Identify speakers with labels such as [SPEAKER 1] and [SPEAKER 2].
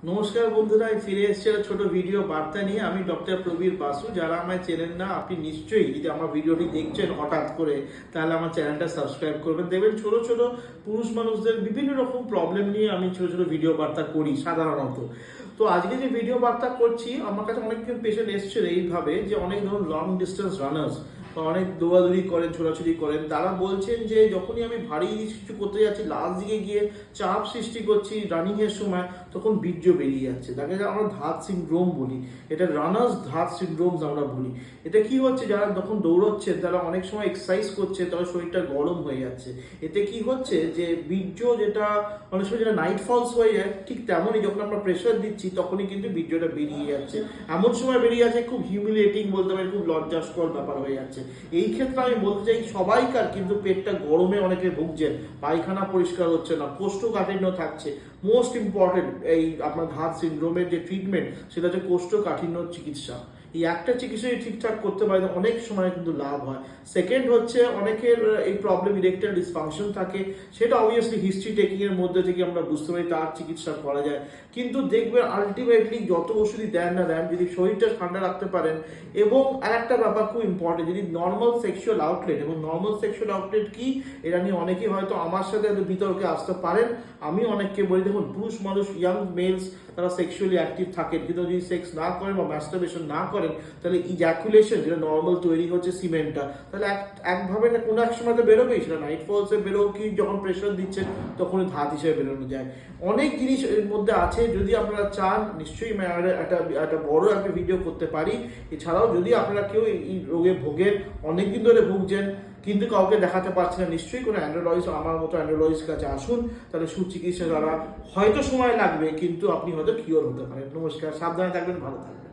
[SPEAKER 1] নমস্কার বন্ধুরা, ফিরে এসেছে একটা ছোট ভিডিও বার্তা নিয়ে। আমি ডক্টর প্রবীর বাসু। যারা আমায় চেনেন না, আপনি নিশ্চয়ই যদি আমার ভিডিওটি দেখছেন হঠাৎ করে, তাহলে আমার চ্যানেলটা সাবস্ক্রাইব করবেন। দেখবেন ছোট ছোট পুরুষ মানুষদের বিভিন্ন রকম প্রবলেম নিয়ে আমি ছোট ছোট ভিডিও বার্তা করি সাধারণত। তো আজকে যে ভিডিও বার্তা করছি, আমার কাছে অনেকজন পেশেন্ট এসেছিল এইভাবে যে অনেক ধরুন লং ডিস্টেন্স রানার্স অনেক দৌড়াদৌড়ি করেন, ছোটাছুটি করেন, তারা বলছেন যে যখনই আমি ভারী কিছু করতে যাচ্ছি, লাস্ট দিকে গিয়ে চাপ সৃষ্টি করছি রানিং এর সময়, তখন বীর্য বেরিয়ে যাচ্ছে। তাকে আমরা ধাত সিনড্রোম বলি, এটা রানার্স ধাত সিনড্রোম আমরা বলি। এটা কি হচ্ছে, যারা যখন দৌড়চ্ছে তারা অনেক সময় এক্সারসাইজ করছে, তারা শরীরটা গরম হয়ে যাচ্ছে। এতে কি হচ্ছে যে বীর্য যেটা অনেক সময় যেটা নাইট ফলস হয়ে যায়, ঠিক তেমনই যখন আমরা প্রেশার দিচ্ছি তখনই কিন্তু বীর্যটা বেরিয়ে যাচ্ছে। এমন সময় বেরিয়ে যাচ্ছে খুব হিউমিলিয়েটিং, বলতে পারি খুব লজ্জাস্কর ব্যাপার হয়ে যাচ্ছে। এই ক্ষেত্রে আমি বলতে চাই, সবাইকার কিন্তু পেটটা গরমে অনেকে ভুগছেন, পায়খানা পরিষ্কার হচ্ছে না, কোষ্ঠকাঠিন্য থাকছে। মোস্ট ইম্পর্টেন্ট এই আপনার ধাত সিনড্রোমের যে ট্রিটমেন্ট, সেটা হচ্ছে কোষ্ঠকাঠিন্য চিকিৎসা। এই একটা চিকিৎসা ঠিকঠাক করতে পারে অনেক সময় কিন্তু লাভ হয়। সেকেন্ড হচ্ছে, অনেকের এই প্রবলেম ইরেকটাইল ডিসফাংশন থাকে, সেটা অবভিয়াসলি হিস্ট্রি টেকিং এর মধ্যে থেকে আমরা বুঝতে পারি, তার চিকিৎসা করা যায়। কিন্তু দেখবেন আলটিমেটলি যত ওষুধই দেন না দেন, যদি শরীরটা ঠান্ডা রাখতে পারেন। এবং আরেকটা ব্যাপার খুব ইম্পর্টেন্ট, যদি নর্মাল সেক্সুয়াল আউটলেট, এবং নর্মাল সেক্সুয়াল আউটলেট কি, এটা নিয়ে অনেকেই হয়তো আমার সাথে বিতর্কে আসতে পারেন। আমি অনেককে বলি, দেখুন পুরুষ মানুষ, ইয়াং মেলস, তারা সেক্সুয়ালি অ্যাক্টিভ থাকেন, কিন্তু যদি সেক্স না করেন বা ম্যাস্টারবেশন না করেন, তাহলে ইজ্যাকুলেশন যেটা নর্মাল তৈরি হচ্ছে সিমেন্টটা, তাহলে একভাবে না কোনো এক সময় তো বেরোবেই। সেটা নাইট ফলসে বেরো কি যখন প্রেশার দিচ্ছেন তখনই ধাত হিসেবে বেরোনো যায়। অনেক জিনিস এর মধ্যে আছে, যদি আপনারা চান নিশ্চয়ই একটা বড় একটা ভিডিও করতে পারি। এছাড়াও যদি আপনারা কেউ এই রোগে ভোগেন, অনেকদিন ধরে ভুগছেন কিন্তু কাউকে দেখাতে পারছে না, নিশ্চয়ই কোনো অ্যান্ড্রোলজিস্ট, আমার মতো অ্যান্ড্রোলজিস্ট কাছে আসুন। তাহলে সুচিকিৎসা দ্বারা হয়তো সময় লাগবে, কিন্তু আপনি হয়তো কিওর হতে পারেন। নমস্কার, সাবধানে থাকবেন, ভালো থাকবেন।